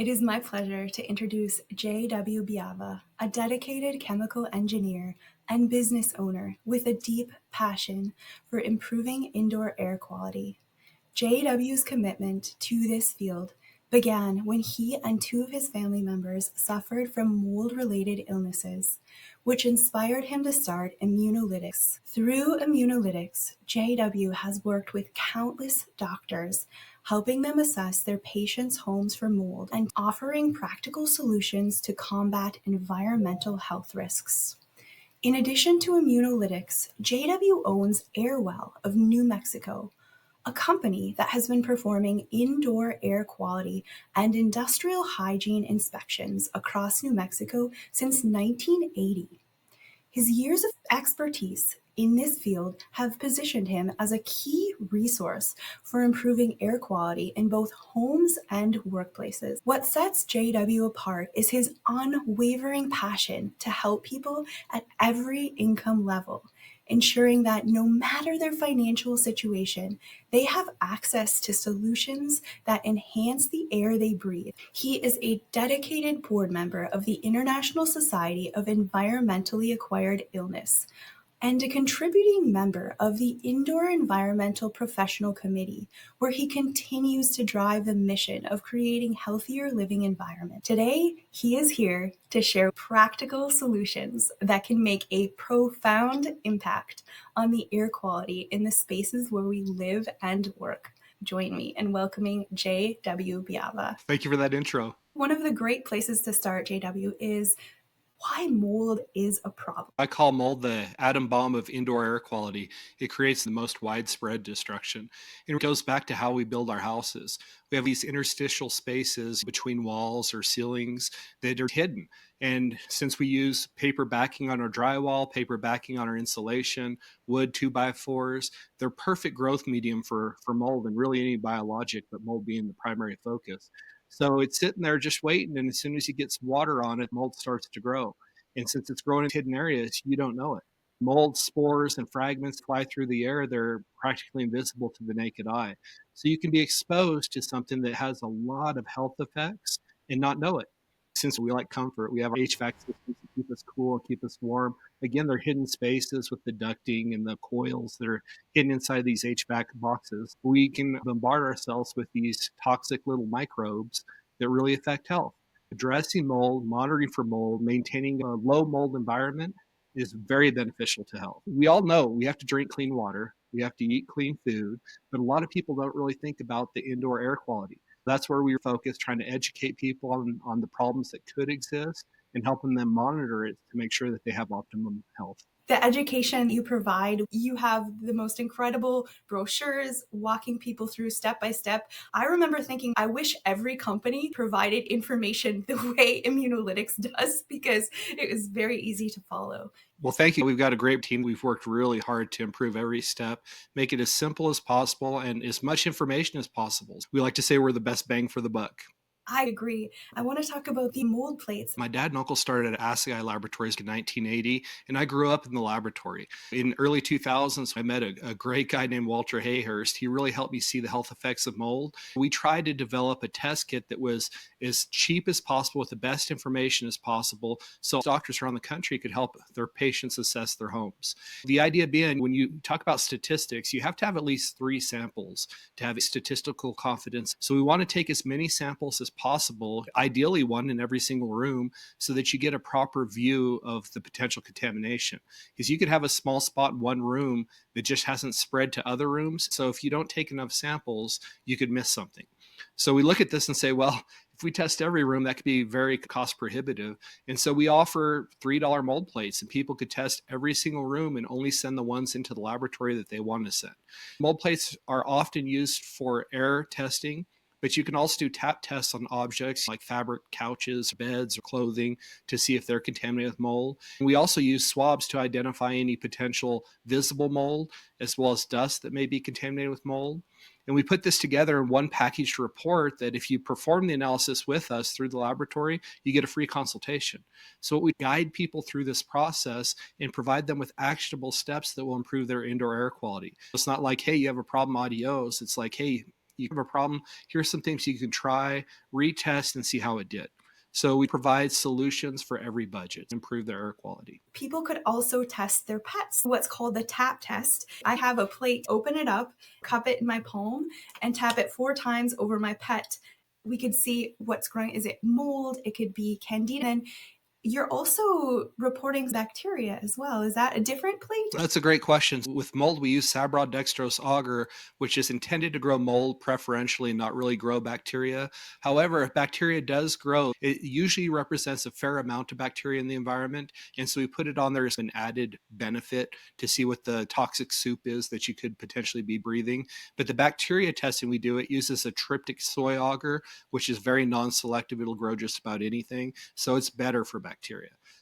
It is my pleasure to introduce JW Biava, a dedicated chemical engineer and business owner with a deep passion for improving indoor air quality. JW's commitment to this field began when he and two of his family members suffered from mold-related illnesses, which inspired him to start Immunolytics. Through Immunolytics, JW has worked with countless doctors, helping them assess their patients' homes for mold and offering practical solutions to combat environmental health risks. In addition to Immunolytics, JW owns Airwell of New Mexico, a company that has been performing indoor air quality and industrial hygiene inspections across New Mexico since 1980. His years of expertise in this field have positioned him as a key resource for improving air quality in both homes and workplaces. What sets JW apart is his unwavering passion to help people at every income level, ensuring that no matter their financial situation, they have access to solutions that enhance the air they breathe. He is a dedicated board member of the International Society of Environmentally Acquired Illness and a contributing member of the Indoor Environmental Professional Committee, where he continues to drive the mission of creating healthier living environments. Today, he is here to share practical solutions that can make a profound impact on the air quality in the spaces where we live and work. Join me in welcoming JW Biava. Thank you for that intro. One of the great places to start, JW, is why mold is a problem. I call mold the atom bomb of indoor air quality. It creates the most widespread destruction. And it goes back to how we build our houses. We have these interstitial spaces between walls or ceilings that are hidden. And since we use paper backing on our drywall, paper backing on our insulation, wood 2x4s, they're perfect growth medium for mold and really any biologic, but mold being the primary focus. So it's sitting there just waiting, and as soon as you get some water on it, mold starts to grow. And since it's growing in hidden areas, you don't know it. Mold spores and fragments fly through the air. They're practically invisible to the naked eye. So you can be exposed to something that has a lot of health effects and not know it. Since we like comfort, we have our HVAC systems to keep us cool, keep us warm. Again, they're hidden spaces with the ducting and the coils that are hidden inside these HVAC boxes. We can bombard ourselves with these toxic little microbes that really affect health. Addressing mold, monitoring for mold, maintaining a low mold environment is very beneficial to health. We all know we have to drink clean water, we have to eat clean food, but a lot of people don't really think about the indoor air quality. That's where we are focused, trying to educate people on the problems that could exist and helping them monitor it to make sure that they have optimum health. The education you provide, you have the most incredible brochures walking people through step by step. I remember thinking, I wish every company provided information the way Immunolytics does, because it was very easy to follow. Well, thank you. We've got a great team. We've worked really hard to improve every step, make it as simple as possible and as much information as possible. We like to say we're the best bang for the buck. I agree. I want to talk about the mold plates. My dad and uncle started at Assayi Laboratories in 1980, and I grew up in the laboratory. In early 2000s, I met a great guy named Walter Hayhurst. He really helped me see the health effects of mold. We tried to develop a test kit that was as cheap as possible with the best information as possible so doctors around the country could help their patients assess their homes. The idea being, when you talk about statistics, you have to have at least 3 samples to have statistical confidence. So we want to take as many samples as possible, ideally one in every single room, so that you get a proper view of the potential contamination. Because you could have a small spot in one room that just hasn't spread to other rooms. So if you don't take enough samples, you could miss something. So we look at this and say, well, if we test every room, that could be very cost prohibitive. And so we offer $3 mold plates, and people could test every single room and only send the ones into the laboratory that they want to send. Mold plates are often used for air testing, but you can also do tap tests on objects like fabric, couches, beds, or clothing to see if they're contaminated with mold. And we also use swabs to identify any potential visible mold, as well as dust that may be contaminated with mold. And we put this together in one packaged report that if you perform the analysis with us through the laboratory, you get a free consultation. So we guide people through this process and provide them with actionable steps that will improve their indoor air quality. It's not like, hey, you have a problem, adios. It's like, hey, You have a problem, here's some things you can try, retest, and see how it did. So we provide solutions for every budget to improve their air quality. People could also test their pets, what's called the tap test. I have a plate, open it up, cup it in my palm, and tap it 4 times over my pet. We could see what's growing. Is it mold? It could be candida. And you're also reporting bacteria as well. Is that a different plate? That's a great question. With mold, we use Sabrod dextrose agar, which is intended to grow mold preferentially, not really grow bacteria. However, if bacteria does grow, it usually represents a fair amount of bacteria in the environment. And so we put it on there as an added benefit to see what the toxic soup is that you could potentially be breathing. But the bacteria testing we do, it uses a tryptic soy agar, which is very non-selective. It'll grow just about anything. So it's better for bacteria.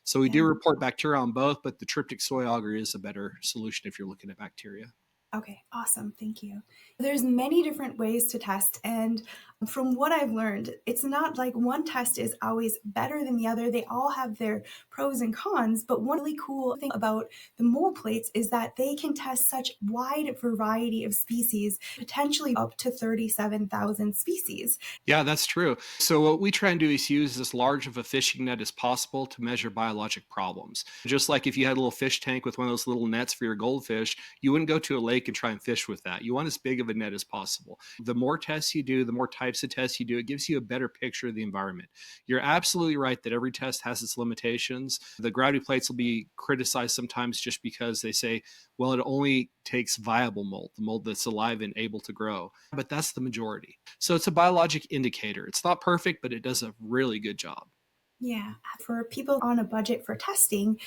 So we do Yeah. report bacteria on both, but the tryptic soy agar is a better solution if you're looking at bacteria. Okay, awesome. Thank you. There's many different ways to test, and from what I've learned, it's not like one test is always better than the other. They all have their pros and cons, but one really cool thing about the mold plates is that they can test such wide variety of species, potentially up to 37,000 species. Yeah, that's true. So what we try and do is use as large of a fishing net as possible to measure biologic problems. Just like if you had a little fish tank with one of those little nets for your goldfish, you wouldn't go to a lake and try and fish with that. You want as big of a net as possible. The more tests you do, the more types of tests you do, it gives you a better picture of the environment. You're absolutely right that every test has its limitations. The gravity plates will be criticized sometimes just because they say, well, it only takes viable mold, the mold that's alive and able to grow. But that's the majority. So it's a biologic indicator. It's not perfect, but it does a really good job. Yeah, for people on a budget for testing,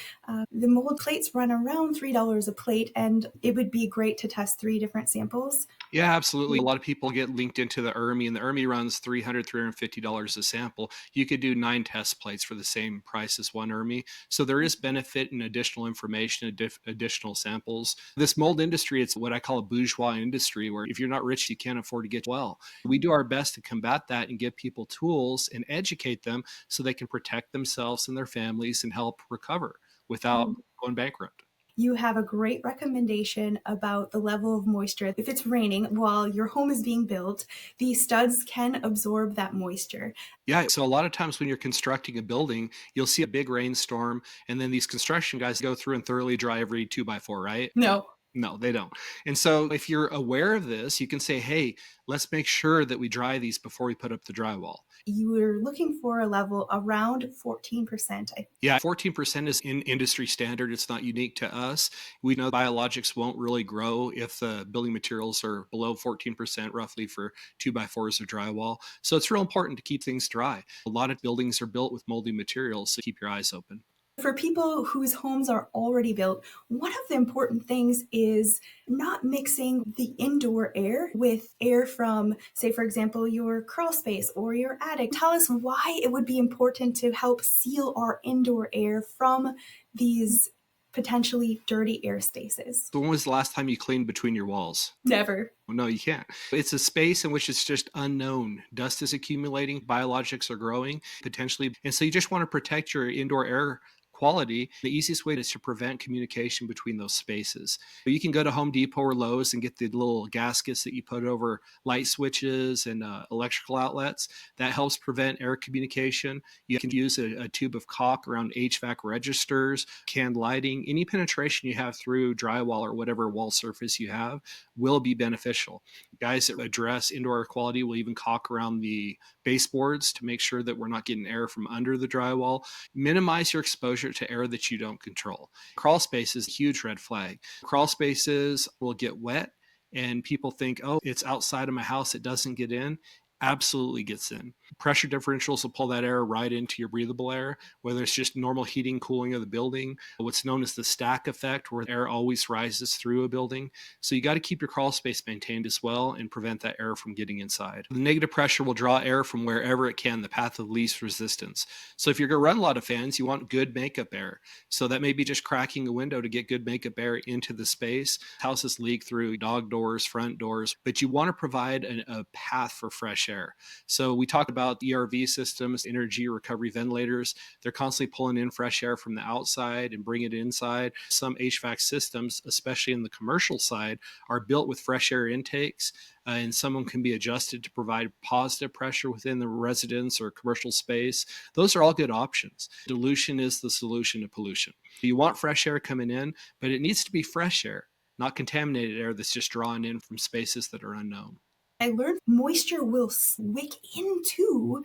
the mold plates run around $3 a plate, and it would be great to test 3 different samples. Yeah, absolutely. A lot of people get linked into the ERMI, and the ERMI runs $350 a sample. You could do 9 test plates for the same price as one ERMI. So there is benefit in additional information, additional samples. This mold industry, it's what I call a bourgeois industry, where if you're not rich, you can't afford to get well. We do our best to combat that and give people tools and educate them so they can protect themselves and their families and help recover without going bankrupt. You have a great recommendation about the level of moisture. If it's raining while your home is being built, the studs can absorb that moisture. Yeah. So a lot of times when you're constructing a building, you'll see a big rainstorm, and then these construction guys go through and thoroughly dry every 2x4, right? No, No, they don't. And so if you're aware of this, you can say, hey, let's make sure that we dry these before we put up the drywall. you were looking for a level around 14%. Yeah, 14% is in industry standard. It's not unique to us. We know biologics won't really grow if the building materials are below 14% roughly for 2x4s of drywall. So it's real important to keep things dry. A lot of buildings are built with moldy materials, so keep your eyes open. For people whose homes are already built, one of the important things is not mixing the indoor air with air from, say, for example, your crawl space or your attic. Tell us why it would be important to help seal our indoor air from these potentially dirty air spaces. So when was the last time you cleaned between your walls? Never. Well, no, you can't. It's a space in which it's just unknown. Dust is accumulating, biologics are growing potentially. And so you just want to protect your indoor air quality. The easiest way is to prevent communication between those spaces. You can go to Home Depot or Lowe's and get the little gaskets that you put over light switches and electrical outlets. That helps prevent air communication. You can use a tube of caulk around HVAC registers, canned lighting. Any penetration you have through drywall or whatever wall surface you have will be beneficial. Guys that address indoor air quality will even caulk around the baseboards to make sure that we're not getting air from under the drywall. Minimize your exposure to air that you don't control. Crawl space is a huge red flag. Crawl spaces will get wet, and people think, oh, it's outside of my house, it doesn't get in. Absolutely gets in. Pressure differentials will pull that air right into your breathable air, whether it's just normal heating, cooling of the building, what's known as the stack effect, where air always rises through a building. So you got to keep your crawl space maintained as well and prevent that air from getting inside. The negative pressure will draw air from wherever it can, the path of least resistance. So if you're going to run a lot of fans, you want good makeup air. So that may be just cracking a window to get good makeup air into the space. Houses leak through dog doors, front doors, but you want to provide a path for fresh air. air. So we talked about ERV systems, energy recovery ventilators. They're constantly pulling in fresh air from the outside and bring it inside. Some HVAC systems, especially in the commercial side, are built with fresh air intakes, and some of them can be adjusted to provide positive pressure within the residence or commercial space. Those are all good options. Dilution is the solution to pollution. You want fresh air coming in, but it needs to be fresh air, not contaminated air that's just drawn in from spaces that are unknown. I learned moisture will wick into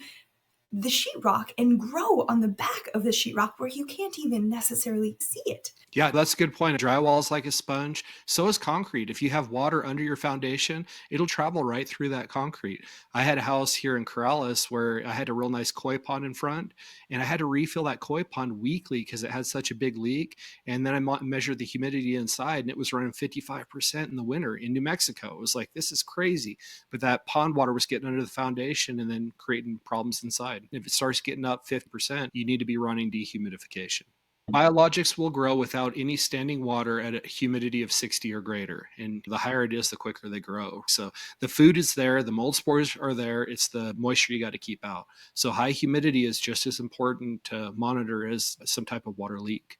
the sheetrock and grow on the back of the sheetrock where you can't even necessarily see it. Yeah, that's a good point. Drywall is like a sponge. So is concrete. If you have water under your foundation, it'll travel right through that concrete. I had a house here in Corrales where I had a real nice koi pond in front, and I had to refill that koi pond weekly because it had such a big leak. And then I measured the humidity inside, and it was running 55% in the winter in New Mexico. It was like, this is crazy. But that pond water was getting under the foundation and then creating problems inside. If it starts getting up 50%, you need to be running dehumidification. Biologics will grow without any standing water at a humidity of 60 or greater. And the higher it is, the quicker they grow. So the food is there, the mold spores are there. It's the moisture you got to keep out. So high humidity is just as important to monitor as some type of water leak.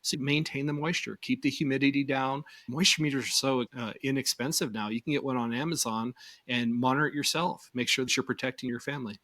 So maintain the moisture, keep the humidity down. Moisture meters are so inexpensive now. You can get one on Amazon and monitor it yourself. Make sure that you're protecting your family.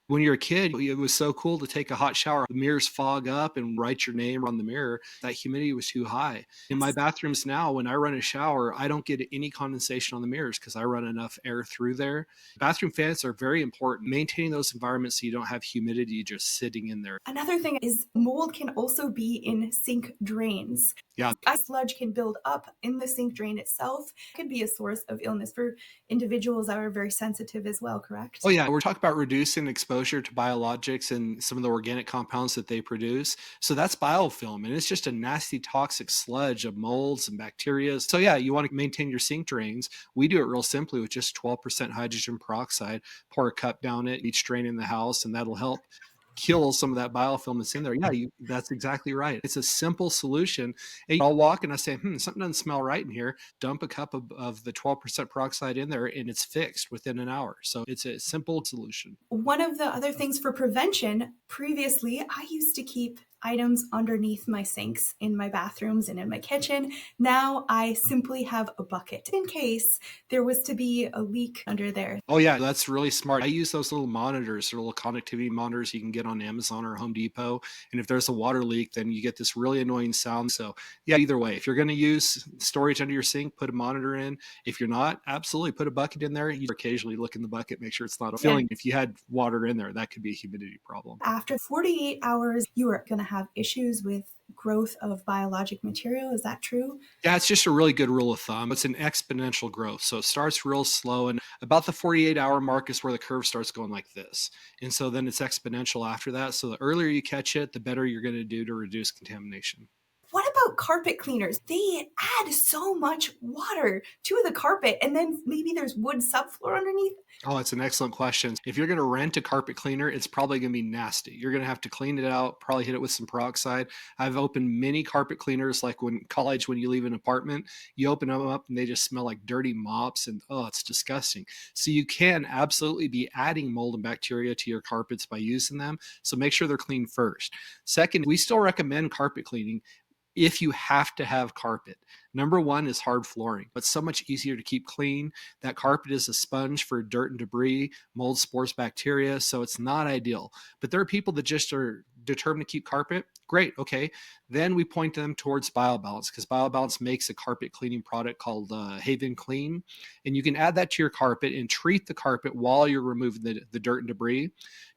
When you're a kid, it was so cool to take a hot shower. The mirrors fog up and write your name on the mirror. That humidity was too high. In my bathrooms now, when I run a shower, I don't get any condensation on the mirrors because I run enough air through there. Bathroom fans are very important. Maintaining those environments so you don't have humidity just sitting in there. Another thing is mold can also be in sink drains. Yeah. Sludge can build up in the sink drain itself. It could be a source of illness for individuals that are very sensitive as well, correct? Oh, yeah. We're talking about reducing exposure to biologics and some of the organic compounds that they produce. So that's biofilm, and it's just a nasty, toxic sludge of molds and bacteria. So, yeah, you want to maintain your sink drains. We do it real simply with just 12% hydrogen peroxide. Pour a cup down it, each drain in the house, and that'll help kill some of that biofilm that's in there. Yeah, that's exactly right. It's a simple solution. And I'll walk and I say, something doesn't smell right in here. Dump a cup of the 12% peroxide in there and it's fixed within an hour. So it's a simple solution. One of the other things for prevention, previously, I used to keep items underneath my sinks in my bathrooms and in my kitchen. Now I simply have a bucket in case there was to be a leak under there. Oh, yeah, that's really smart. I use those little monitors, little connectivity monitors you can get on Amazon or Home Depot. And if there's a water leak, then you get this really annoying sound. So, yeah, either way, if you're going to use storage under your sink, put a monitor in. If you're not, absolutely put a bucket in there. You occasionally look in the bucket, make sure it's not filling. If you had water in there, that could be a humidity problem. After 48 hours, you are going to have issues with growth of biologic material. Is that true? Yeah, it's just a really good rule of thumb. It's an exponential growth. So it starts real slow, and about the 48-hour mark is where the curve starts going like this. And so then it's exponential after that. So the earlier you catch it, the better you're going to do to reduce contamination. What about carpet cleaners? They add so much water to the carpet, and then maybe there's wood subfloor underneath. Oh, it's an excellent question. If you're going to rent a carpet cleaner, it's probably going to be nasty. You're going to have to clean it out, probably hit it with some peroxide. I've opened many carpet cleaners, like when you leave an apartment, you open them up and they just smell like dirty mops, and oh, it's disgusting. So you can absolutely be adding mold and bacteria to your carpets by using them. So make sure they're clean first. Second, we still recommend carpet cleaning if you have to have carpet. Number one is hard flooring, but so much easier to keep clean. That carpet is a sponge for dirt and debris, mold, spores, bacteria, so it's not ideal. But there are people that just are determined to keep carpet. Great, okay. Then we point them towards BioBalance, because BioBalance makes a carpet cleaning product called Haven Clean, and you can add that to your carpet and treat the carpet while you're removing the dirt and debris.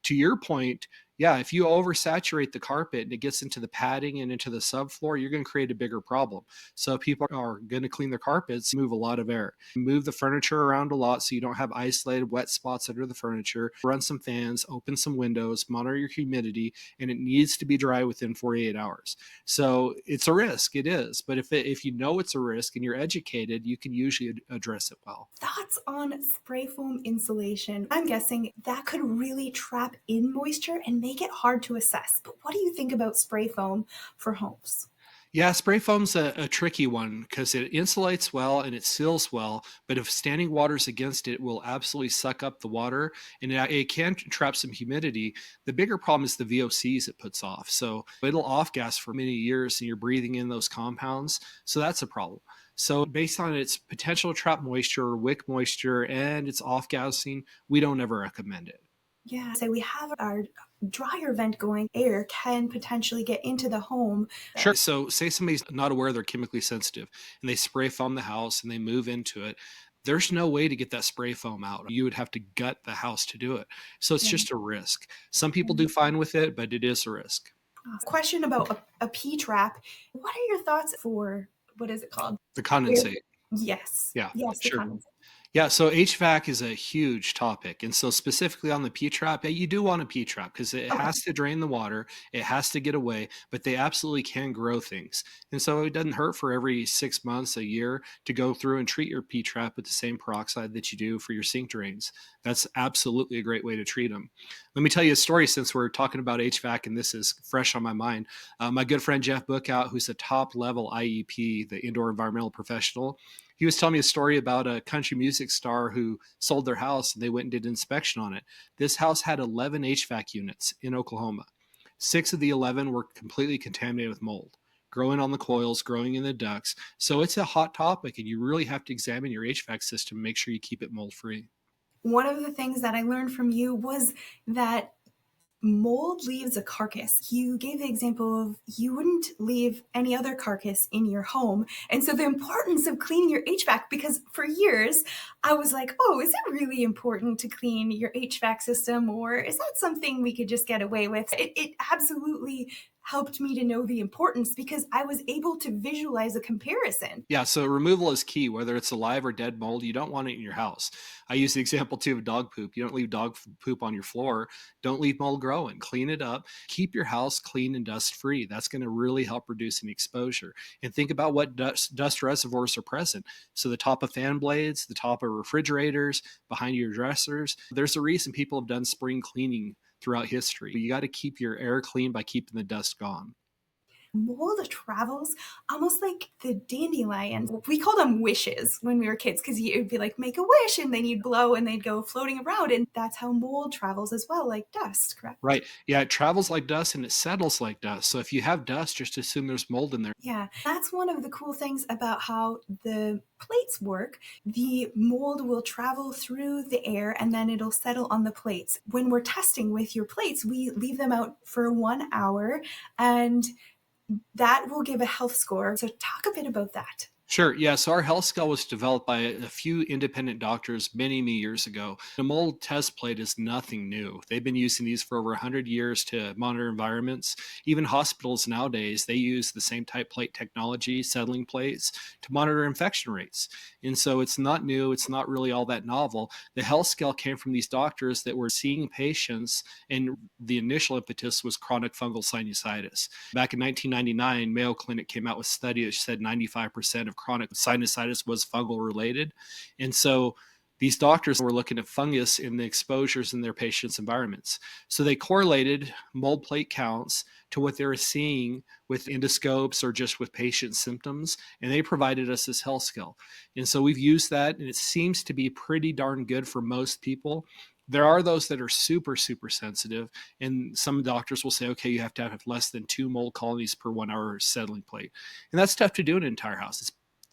To your point, yeah, if you oversaturate the carpet and it gets into the padding and into the subfloor, you're going to create a bigger problem. So people are going to clean their carpets, move a lot of air, move the furniture around a lot so you don't have isolated wet spots under the furniture, run some fans, open some windows, monitor your humidity, and it needs to be dry within 48 hours. So it's a risk, it is. But if you know it's a risk and you're educated, you can usually address it well. Thoughts on spray foam insulation? I'm guessing that could really trap in moisture and make it hard to assess. But what do you think about spray foam for homes? Yeah, spray foam's a tricky one because it insulates well and it seals well, but if standing water's against it, it will absolutely suck up the water and it can trap some humidity. The bigger problem is the VOCs it puts off. So it'll off gas for many years and you're breathing in those compounds. So that's a problem. So based on its potential to trap moisture, wick moisture, and its off gassing, we don't ever recommend it. Yeah, so we have our dryer vent going, air can potentially get into the home. Sure. So, say somebody's not aware they're chemically sensitive and they spray foam the house and they move into it. There's no way to get that spray foam out. You would have to gut the house to do it. So, it's Yeah. just a risk. Some people do fine with it, but it is a risk. Question about a P trap. What are your thoughts for what is it called? The Air- condensate. Yes. Yeah, Yes, the sure. condensate. Yeah, so HVAC is a huge topic. And so specifically on the P trap, yeah, you do want a P trap because it Okay. has to drain the water, it has to get away, but they absolutely can grow things. And so it doesn't hurt for every 6 months, a year to go through and treat your P trap with the same peroxide that you do for your sink drains. That's absolutely a great way to treat them. Let me tell you a story since we're talking about HVAC and this is fresh on my mind. My good friend Jeff Bookout, who's a top level IEP, the indoor environmental professional, he was telling me a story about a country music star who sold their house and they went and did an inspection on it. This house had 11 HVAC units in Oklahoma. Six of the 11 were completely contaminated with mold, growing on the coils, growing in the ducts. So it's a hot topic, and you really have to examine your HVAC system, make sure you keep it mold free. One of the things that I learned from you was that mold leaves a carcass. You gave the example of you wouldn't leave any other carcass in your home. And so the importance of cleaning your HVAC, because for years I was like, oh, is it really important to clean your HVAC system? Or is that something we could just get away with? It absolutely helped me to know the importance because I was able to visualize a comparison. Yeah, so removal is key, whether it's alive or dead mold. You don't want it in your house. I use the example too of dog poop. You don't leave dog poop on your floor. Don't leave mold growing. Clean it up. Keep your house clean and dust free. That's going to really help reduce any exposure. And think about what dust reservoirs are present. So the top of fan blades, the top of refrigerators, behind your dressers. There's a reason people have done spring cleaning throughout history. You got to keep your air clean by keeping the dust gone. Mold travels almost like the dandelions. We called them wishes when we were kids because you'd be like, make a wish, and then you'd blow and they'd go floating around. And that's how mold travels as well, like dust, correct? Right. Yeah, it travels like dust and it settles like dust. So if you have dust, just assume there's mold in there. Yeah, that's one of the cool things about how the plates work. The mold will travel through the air and then it'll settle on the plates. When we're testing with your plates, we leave them out for 1 hour and that will give a health score. So, talk a bit about that. Sure. Yeah. So our health scale was developed by a few independent doctors many, many years ago. The mold test plate is nothing new. They've been using these for over 100 years to monitor environments. Even hospitals nowadays, they use the same type plate technology, settling plates, to monitor infection rates. And so it's not new. It's not really all that novel. The health scale came from these doctors that were seeing patients, and the initial impetus was chronic fungal sinusitis. Back in 1999, Mayo Clinic came out with a study that said 95% of chronic sinusitis was fungal related. And so these doctors were looking at fungus in the exposures in their patients' environments. So they correlated mold plate counts to what they were seeing with endoscopes or just with patient symptoms, and they provided us this health scale. And so we've used that, and it seems to be pretty darn good for most people. There are those that are super, super sensitive, and some doctors will say, okay, you have to have less than 2 mold colonies per 1 hour settling plate. And that's tough to do in an entire house.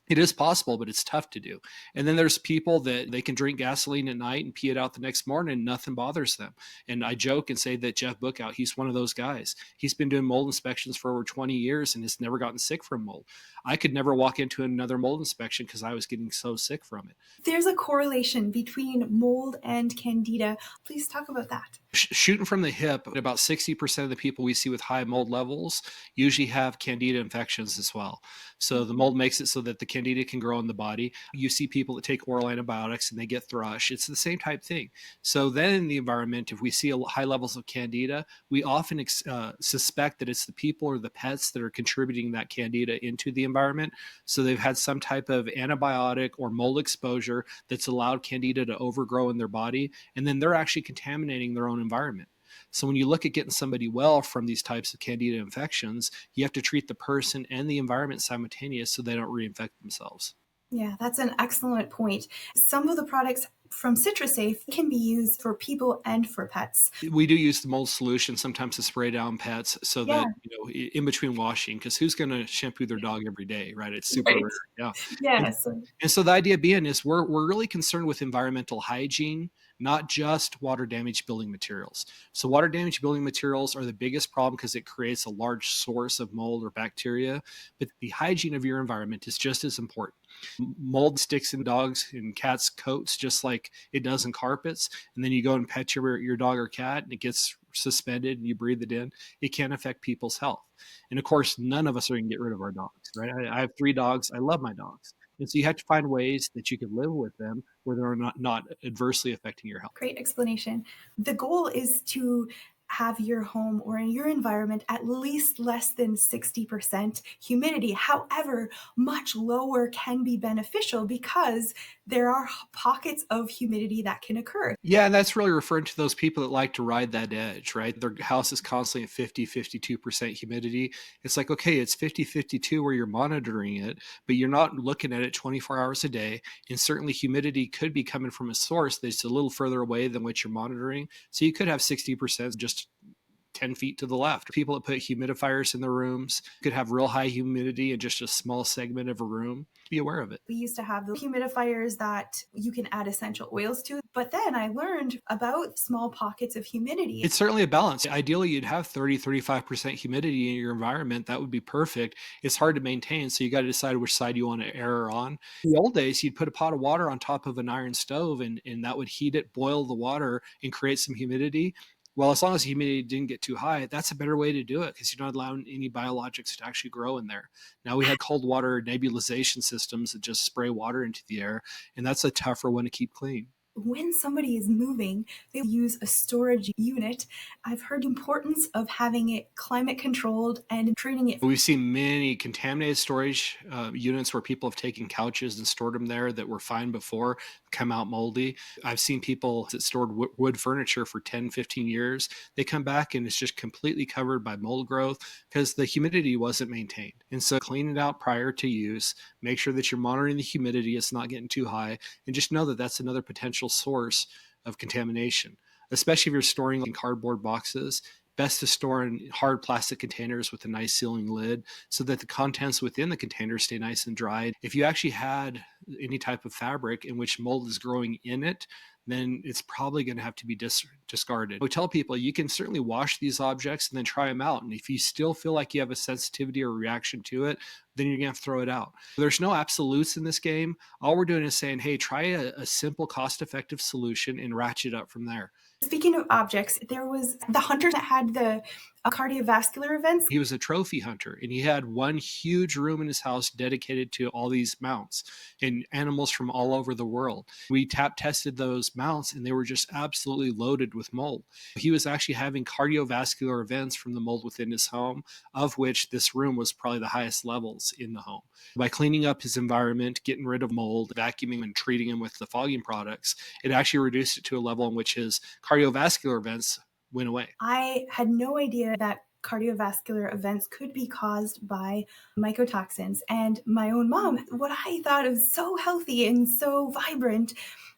It is possible, but it's tough to do. And then there's people that they can drink gasoline at night and pee it out the next morning and nothing bothers them. And I joke and say that Jeff Bookout, he's one of those guys. He's been doing mold inspections for over 20 years and has never gotten sick from mold. I could never walk into another mold inspection because I was getting so sick from it. There's a correlation between mold and candida. Please talk about that. Shooting from the hip, about 60% of the people we see with high mold levels usually have candida infections as well. So the mold makes it so that the candida can grow in the body. You see people that take oral antibiotics and they get thrush. It's the same type thing. So then in the environment, if we see high levels of candida, we often suspect that it's the people or the pets that are contributing that candida into the environment. So they've had some type of antibiotic or mold exposure that's allowed candida to overgrow in their body, and then they're actually contaminating their own environment. So when you look at getting somebody well from these types of candida infections, you have to treat the person and the environment simultaneous so they don't reinfect themselves. Yeah, that's an excellent point. Some of the products from CitraSafe can be used for people and for pets. We do use the mold solution sometimes to spray down pets so Yeah, that, in between washing, because who's going to shampoo their dog every day, right? It's super right. rare. Yeah. And, Yes. and so the idea being is we're really concerned with environmental hygiene, not just water damage building materials. So water damage building materials are the biggest problem because it creates a large source of mold or bacteria, but the hygiene of your environment is just as important. Mold sticks in dogs and cats' coats just like it does in carpets, and then you go and pet your dog or cat and it gets suspended and you breathe it in. It can affect people's health. And of course, none of us are going to get rid of our dogs, right? I have 3 dogs. I love my dogs. And so you have to find ways that you can live with them where they're not adversely affecting your health. Great explanation. The goal is to have your home or in your environment at least less than 60% humidity. However, much lower can be beneficial because there are pockets of humidity that can occur. Yeah, and that's really referring to those people that like to ride that edge, right? Their house is constantly at 50, 52% humidity. It's like, okay, it's 50, 52 where you're monitoring it, but you're not looking at it 24 hours a day. And certainly humidity could be coming from a source that's a little further away than what you're monitoring. So you could have 60% just 10 feet to the left. People that put humidifiers in their rooms could have real high humidity in just a small segment of a room. Be aware of it. We used to have the humidifiers that you can add essential oils to, but then I learned about small pockets of humidity. It's certainly a balance. Ideally, you'd have 30, 35% humidity in your environment. That would be perfect. It's hard to maintain, so you got to decide which side you want to err on. In the old days, you'd put a pot of water on top of an iron stove, and that would heat it, boil the water, and create some humidity. Well, as long as the humidity didn't get too high, that's a better way to do it because you're not allowing any biologics to actually grow in there. Now we have cold water nebulization systems that just spray water into the air, and that's a tougher one to keep clean. When somebody is moving, they use a storage unit. I've heard the importance of having it climate controlled and treating it. We've seen many contaminated storage units where people have taken couches and stored them there that were fine before, come out moldy. I've seen people that stored wood furniture for 10, 15 years. They come back and it's just completely covered by mold growth because the humidity wasn't maintained. And so clean it out prior to use. Make sure that you're monitoring the humidity, it's not getting too high, and just know that that's another potential source of contamination, especially if you're storing in cardboard boxes. Best to store in hard plastic containers with a nice sealing lid so that the contents within the container stay nice and dry. If you actually had any type of fabric in which mold is growing in it, then it's probably going to have to be discarded. We tell people you can certainly wash these objects and then try them out. And if you still feel like you have a sensitivity or reaction to it, then you're going to have to throw it out. There's no absolutes in this game. All we're doing is saying, hey, try a simple, cost effective solution and ratchet up from there. Speaking of objects, there was the hunter that had the cardiovascular events. He was a trophy hunter and he had one huge room in his house dedicated to all these mounts and animals from all over the world. We tested those mounts and they were just absolutely loaded with mold. He was actually having cardiovascular events from the mold within his home, of which this room was probably the highest levels in the home. By cleaning up his environment, getting rid of mold, vacuuming and treating him with the fogging products, it actually reduced it to a level in which his cardiovascular events went away. I had no idea that cardiovascular events could be caused by mycotoxins. And my own mom, what I thought was so healthy and so vibrant,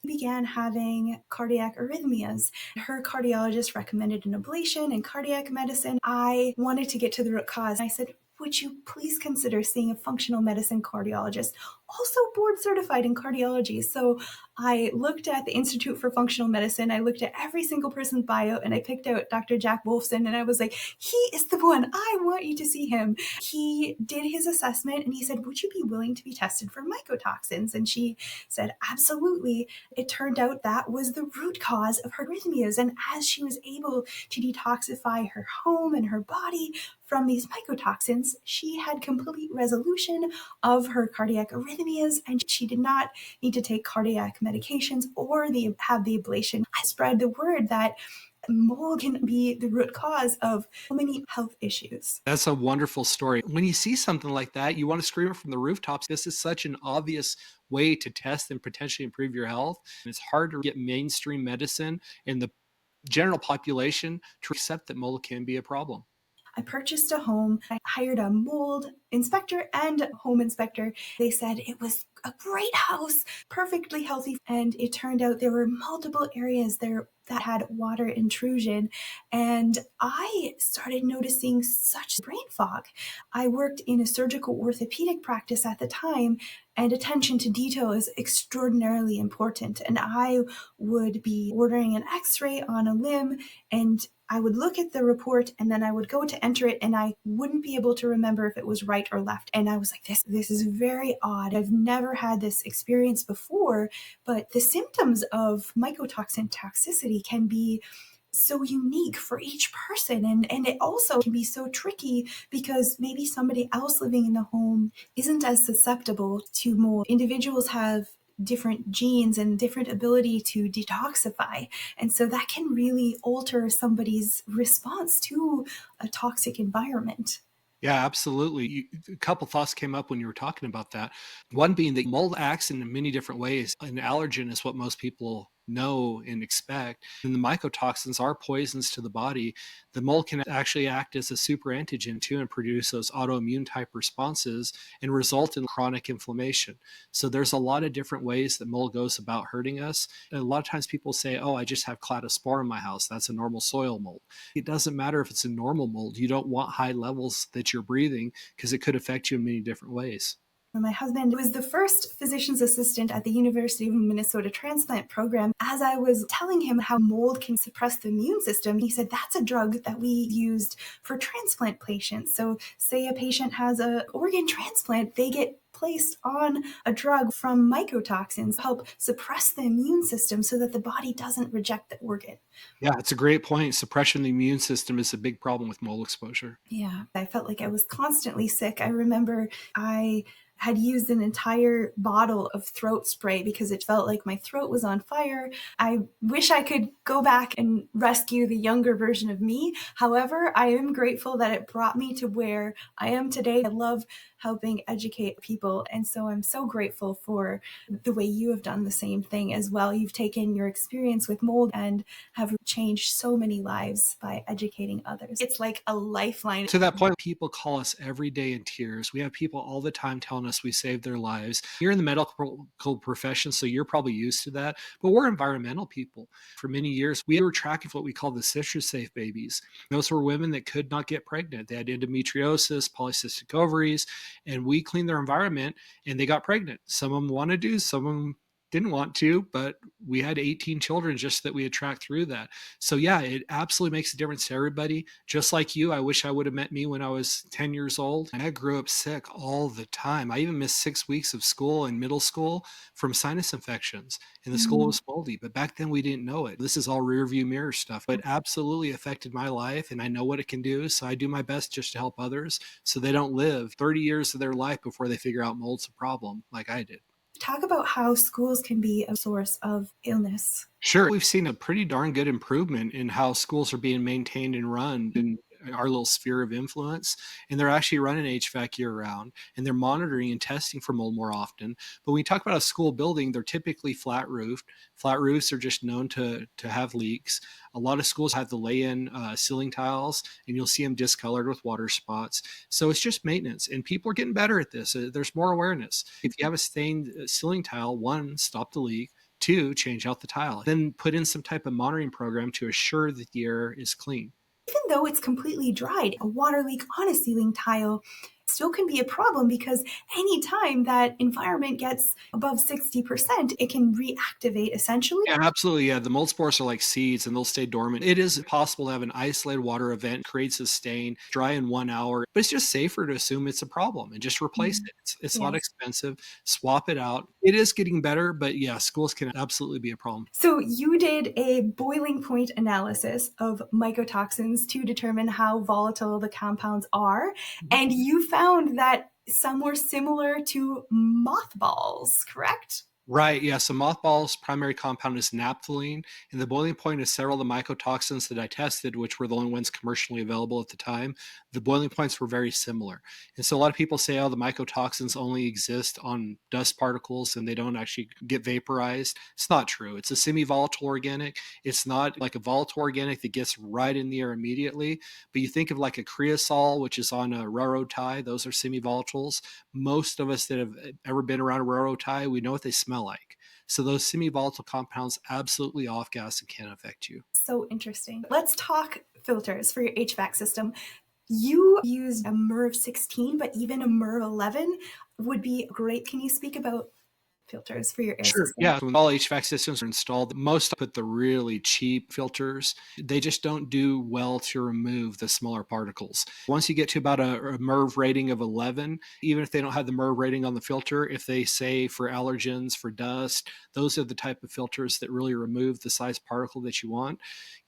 began having cardiac arrhythmias. Her cardiologist recommended an ablation and cardiac medicine. I wanted to get to the root cause. I said, would you please consider seeing a functional medicine cardiologist, also board certified in cardiology? So I looked at the Institute for Functional Medicine. I looked at every single person's bio and I picked out Dr. Jack Wolfson and I was like, he is the one. I want you to see him. He did his assessment and he said, would you be willing to be tested for mycotoxins? And she said, absolutely. It turned out that was the root cause of her arrhythmias. And as she was able to detoxify her home and her body from these mycotoxins, she had complete resolution of her cardiac arrhythmias and she did not need to take cardiac medications or have the ablation. I spread the word that mold can be the root cause of so many health issues. That's a wonderful story. When you see something like that, you want to scream it from the rooftops. This is such an obvious way to test and potentially improve your health. And it's hard to get mainstream medicine and the general population to accept that mold can be a problem. I purchased a home. I hired a mold inspector and home inspector. They said it was a great house, perfectly healthy. And it turned out there were multiple areas there that had water intrusion. And I started noticing such brain fog. I worked in a surgical orthopedic practice at the time, and attention to detail is extraordinarily important. And I would be ordering an x ray on a limb, and I would look at the report and then I would go to enter it and I wouldn't be able to remember if it was right or left. And I was like, this is very odd. I've never had this experience before, but the symptoms of mycotoxin toxicity can be so unique for each person. And it also can be so tricky because maybe somebody else living in the home isn't as susceptible to mold. Individuals have different genes and different ability to detoxify. And so that can really alter somebody's response to a toxic environment. Yeah, absolutely. A couple thoughts came up when you were talking about that. One being that mold acts in many different ways. An allergen is what most people know and expect. And the mycotoxins are poisons to the body. The mold can actually act as a super antigen too and produce those autoimmune type responses and result in chronic inflammation. So there's a lot of different ways that mold goes about hurting us. And a lot of times people say, oh, I just have cladospora in my house. That's a normal soil mold. It doesn't matter if it's a normal mold. You don't want high levels that you're breathing because it could affect you in many different ways. My husband was the first physician's assistant at the University of Minnesota transplant program. As I was telling him how mold can suppress the immune system, he said that's a drug that we used for transplant patients. So say a patient has an organ transplant, they get placed on a drug from mycotoxins to help suppress the immune system so that the body doesn't reject the organ. Yeah, it's a great point. Suppression of the immune system is a big problem with mold exposure. Yeah, I felt like I was constantly sick. I remember I had used an entire bottle of throat spray because it felt like my throat was on fire. I wish I could go back and rescue the younger version of me. However, I am grateful that it brought me to where I am today. I love helping educate people. And so I'm so grateful for the way you have done the same thing as well. You've taken your experience with mold and have changed so many lives by educating others. It's like a lifeline. To that point, people call us every day in tears. We have people all the time telling us we saved their lives. You're in the medical profession, so you're probably used to that. But we're environmental people. For many years, we were tracking what we call the citrus safe babies. Those were women that could not get pregnant. They had endometriosis, polycystic ovaries, and we cleaned their environment and they got pregnant. Some of them wanted to, some of them didn't want to, but we had 18 children just that we had tracked through that. So yeah, it absolutely makes a difference to everybody. Just like you, I wish I would have met me when I was 10 years old. And I grew up sick all the time. I even missed 6 weeks of school in middle school from sinus infections, and the school Mm. was moldy. But back then we didn't know it. This is all rear view mirror stuff, but absolutely affected my life, and I know what it can do. So I do my best just to help others so they don't live 30 years of their life before they figure out mold's a problem like I did. Talk about how schools can be a source of illness. Sure. We've seen a pretty darn good improvement in how schools are being maintained and run in our little sphere of influence. And they're actually running HVAC year round and they're monitoring and testing for mold more often. But when we talk about a school building, they're typically flat roofed. Flat roofs are just known to have leaks. A lot of schools have the lay in ceiling tiles and you'll see them discolored with water spots. So it's just maintenance. And people are getting better at this. There's more awareness. If you have a stained ceiling tile, one, stop the leak. Two, change out the tile. Then put in some type of monitoring program to assure that the air is clean. Even though it's completely dried, a water leak on a ceiling tile still can be a problem because anytime that environment gets above 60%, it can reactivate essentially. Yeah, absolutely. Yeah, the mold spores are like seeds and they'll stay dormant. It is possible to have an isolated water event, creates a stain, dry in 1 hour, but it's just safer to assume it's a problem and just replace Mm. it. It's not Yes. expensive. Swap it out. It is getting better, but yeah, schools can absolutely be a problem. So you did a boiling point analysis of mycotoxins to determine how volatile the compounds are, and you found that some were similar to mothballs, correct? Right, yeah, so mothball's primary compound is naphthalene, and the boiling point of several of the mycotoxins that I tested, which were the only ones commercially available at the time, the boiling points were very similar. And so a lot of people say, oh, the mycotoxins only exist on dust particles and they don't actually get vaporized. It's not true. It's a semi-volatile organic. It's not like a volatile organic that gets right in the air immediately. But you think of like a creosol, which is on a railroad tie, those are semi-volatiles. Most of us that have ever been around a railroad tie, we know what they smell like. So those semi-volatile compounds absolutely off gas and can affect you. So interesting. Let's talk filters for your HVAC system. You used a MERV 16, but even a MERV 11 would be great. Can you speak about filters for your air Sure. system? Yeah. When all HVAC systems are installed, most put the really cheap filters. They just don't do well to remove the smaller particles. Once you get to about a MERV rating of 11, even if they don't have the MERV rating on the filter, if they say for allergens, for dust, those are the type of filters that really remove the size particle that you want.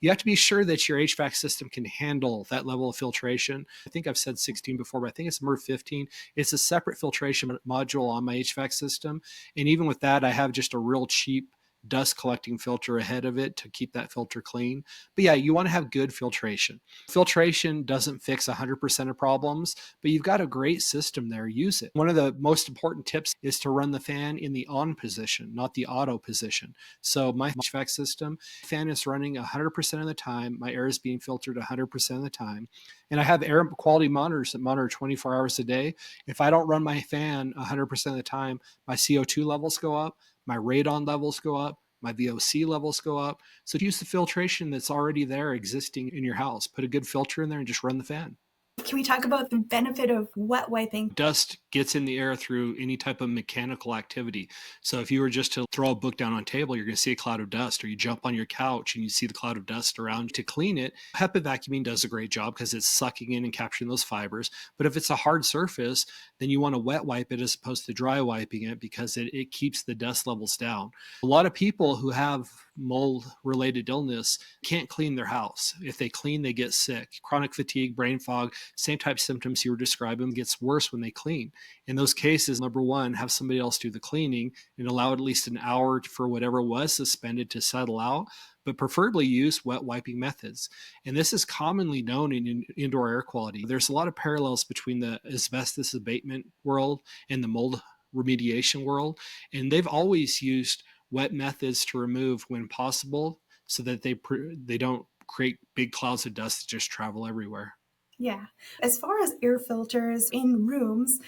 You have to be sure that your HVAC system can handle that level of filtration. I think I've said 16 before, but I think it's MERV 15. It's a separate filtration module on my HVAC system. And even with that, I have just a real cheap dust collecting filter ahead of it to keep that filter clean. But yeah, you want to have good filtration. Filtration doesn't fix 100% of problems, but you've got a great system there. Use it. One of the most important tips is to run the fan in the on position, not the auto position. So my HVAC system, fan is running 100% of the time. My air is being filtered 100% of the time. And I have air quality monitors that monitor 24 hours a day. If I don't run my fan 100% of the time, my CO2 levels go up, my radon levels go up, my VOC levels go up. So use the filtration that's already there existing in your house. Put a good filter in there and just run the fan. Can we talk about the benefit of wet wiping? Dust gets in the air through any type of mechanical activity. So if you were just to throw a book down on a table, you're going to see a cloud of dust, or you jump on your couch and you see the cloud of dust around. To clean it, HEPA vacuuming does a great job because it's sucking in and capturing those fibers. But if it's a hard surface, then you want to wet wipe it as opposed to dry wiping it because it keeps the dust levels down. A lot of people who have mold related illness can't clean their house. If they clean, they get sick. Chronic fatigue, brain fog, same type of symptoms you were describing, gets worse when they clean. In those cases, number one, have somebody else do the cleaning and allow at least an hour for whatever was suspended to settle out, but preferably use wet wiping methods. And this is commonly known in indoor air quality. There's a lot of parallels between the asbestos abatement world and the mold remediation world. And they've always used wet methods to remove when possible so that they don't create big clouds of dust that just travel everywhere. Yeah. As far as air filters in rooms,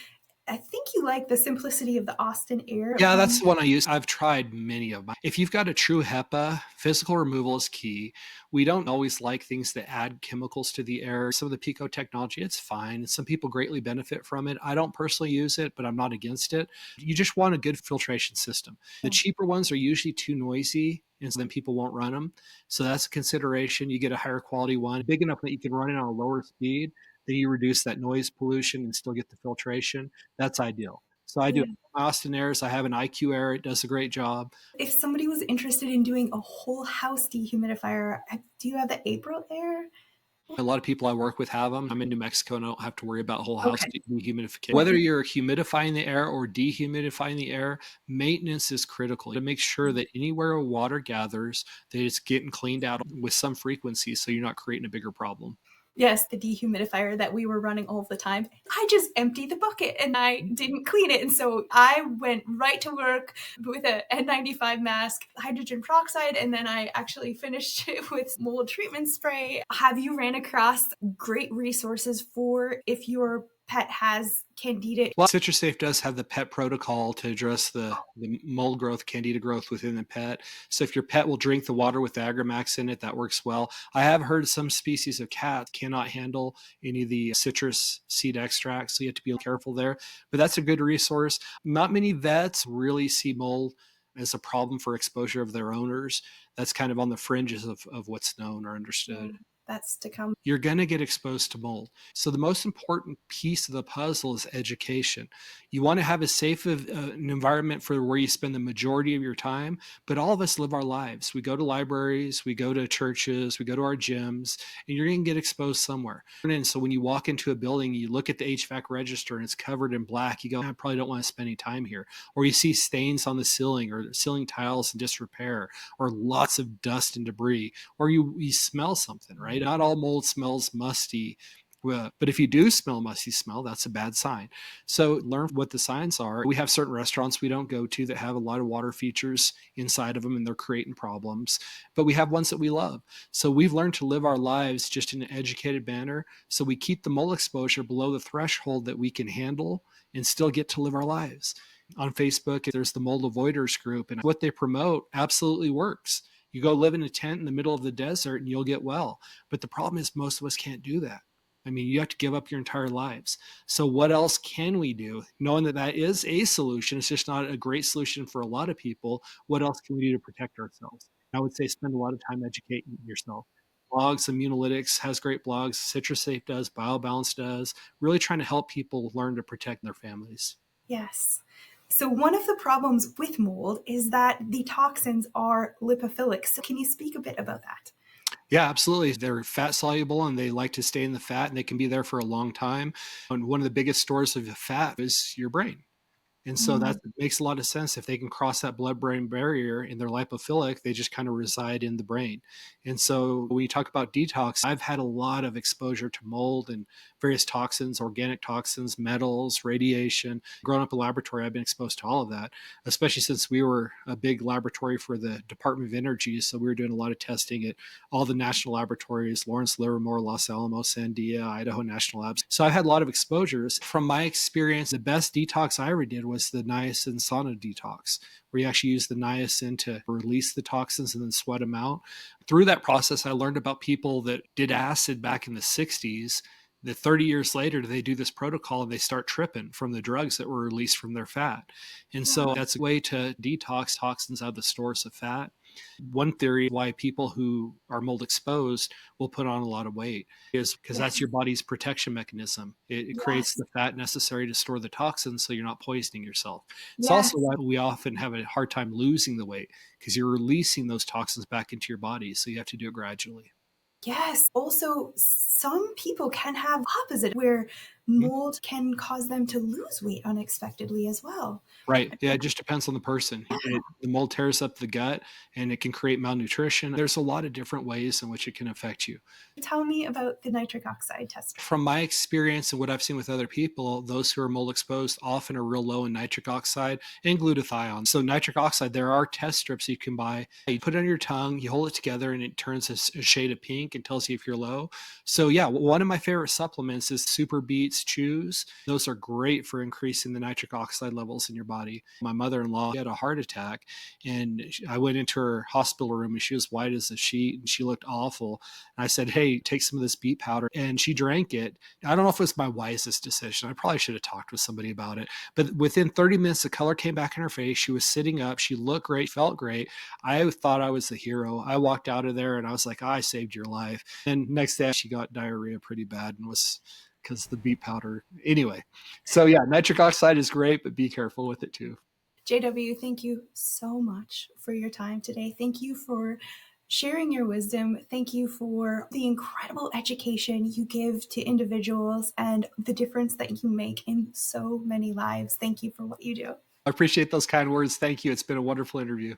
I think you like the simplicity of the Austin Air Yeah, that's one. the one I use. I've tried many of them. If you've got a true HEPA, physical removal is key. We don't always like things that add chemicals to the air. Some of the Pico technology, it's fine. Some people greatly benefit from it. I don't personally use it, but I'm not against it. You just want a good filtration system. The cheaper ones are usually too noisy, and so then people won't run them. So that's a consideration. You get a higher quality one, big enough that you can run it on a lower speed. Then you reduce that noise pollution and still get the filtration. That's ideal. So I do Yeah. Austin Airs. I have an IQ Air. It does a great job. If somebody was interested in doing a whole house dehumidifier, do you have the April Air? A lot of people I work with have them. I'm in New Mexico and I don't have to worry about whole house Okay. dehumidification. Whether you're humidifying the air or dehumidifying the air, maintenance is critical to make sure that anywhere water gathers, that it's getting cleaned out with some frequency so you're not creating a bigger problem. Yes, the dehumidifier that we were running all the time. I just emptied the bucket and I didn't clean it. And so I went right to work with a N95 mask, hydrogen peroxide, and then I actually finished it with mold treatment spray. Have you ran across great resources for if your pet has candida? Well, CitrusSafe does have the pet protocol to address the mold growth, candida growth within the pet. So if your pet will drink the water with the Agramax in it, that works well. I have heard some species of cats cannot handle any of the citrus seed extracts, so you have to be careful there. But that's a good resource. Not many vets really see mold as a problem for exposure of their owners. That's kind of on the fringes of what's known or understood. that's to come. You're going to get exposed to mold. So the most important piece of the puzzle is education. You want to have a safe an environment for where you spend the majority of your time, but all of us live our lives. We go to libraries, we go to churches, we go to our gyms, and you're going to get exposed somewhere. And so when you walk into a building, you look at the HVAC register and it's covered in black, you go, I probably don't want to spend any time here. Or you see stains on the ceiling or ceiling tiles in disrepair or lots of dust and debris, or you smell something, right? Not all mold smells musty. But if you do smell musty smell, that's a bad sign. So learn what the signs are. We have certain restaurants we don't go to that have a lot of water features inside of them and they're creating problems. But we have ones that we love. So we've learned to live our lives just in an educated manner. So we keep the mold exposure below the threshold that we can handle and still get to live our lives. On Facebook, there's the mold avoiders group, and what they promote absolutely works. You go live in a tent in the middle of the desert and you'll get well. But the problem is most of us can't do that. I mean, you have to give up your entire lives. So what else can we do? Knowing that that is a solution, it's just not a great solution for a lot of people. What else can we do to protect ourselves? I would say spend a lot of time educating yourself. Blogs, Immunolytics has great blogs. CitrusSafe does, BioBalance does. Really trying to help people learn to protect their families. Yes. So one of the problems with mold is that the toxins are lipophilic. So can you speak a bit about that? Yeah, absolutely. They're fat soluble and they like to stay in the fat and they can be there for a long time. And one of the biggest stores of fat is your brain. And so Mm, that makes a lot of sense. If they can cross that blood-brain barrier and they're lipophilic, they just kind of reside in the brain. And so when you talk about detox, I've had a lot of exposure to mold and various toxins, organic toxins, metals, radiation. Growing up in a laboratory, I've been exposed to all of that, especially since we were a big laboratory for the Department of Energy. So we were doing a lot of testing at all the national laboratories, Lawrence Livermore, Los Alamos, Sandia, Idaho National Labs. So I've had a lot of exposures. From my experience, the best detox I ever did was the niacin sauna detox, where you actually use the niacin to release the toxins and then sweat them out. Through that process, I learned about people that did acid back in the 60s. That 30 years later, they do this protocol and they start tripping from the drugs that were released from their fat. And so wow. that's a way to detox toxins out of the stores of fat. One theory why people who are mold exposed will put on a lot of weight is because Yes. that's your body's protection mechanism. It creates Yes. the fat necessary to store the toxins so you're not poisoning yourself. It's also Yes. why we often have a hard time losing the weight because you're releasing those toxins back into your body. So you have to do it gradually. Yes. Also, some people can have opposite where Mhm. mold can cause them to lose weight unexpectedly as well. Right. Yeah, it just depends on the person. Yeah. The mold tears up the gut and it can create malnutrition. There's a lot of different ways in which it can affect you. Tell me about the nitric oxide test. From my experience and what I've seen with other people, those who are mold exposed often are real low in nitric oxide and glutathione. So, nitric oxide, there are test strips you can buy. You put it on your tongue, you hold it together, and it turns a shade of pink and tells you if you're low. So, yeah, one of my favorite supplements is Super Beets Chews. Those are great for increasing the nitric oxide levels in your body. My mother in law had a heart attack, and I went into her hospital room, and she was white as a sheet, and she looked awful. And I said, hey, take some of this beet powder. And she drank it. I don't know if it was my wisest decision. I probably should have talked with somebody about it. But within 30 minutes, the color came back in her face. She was sitting up. She looked great, felt great. I thought I was the hero. I walked out of there and I was like, I saved your life. And next day, she got diarrhea pretty bad and was because the beet powder. Anyway, so yeah, nitric oxide is great, but be careful with it too. JW, thank you so much for your time today. Thank you for sharing your wisdom. Thank you for the incredible education you give to individuals and the difference that you make in so many lives. Thank you for what you do. I appreciate those kind words. Thank you. It's been a wonderful interview.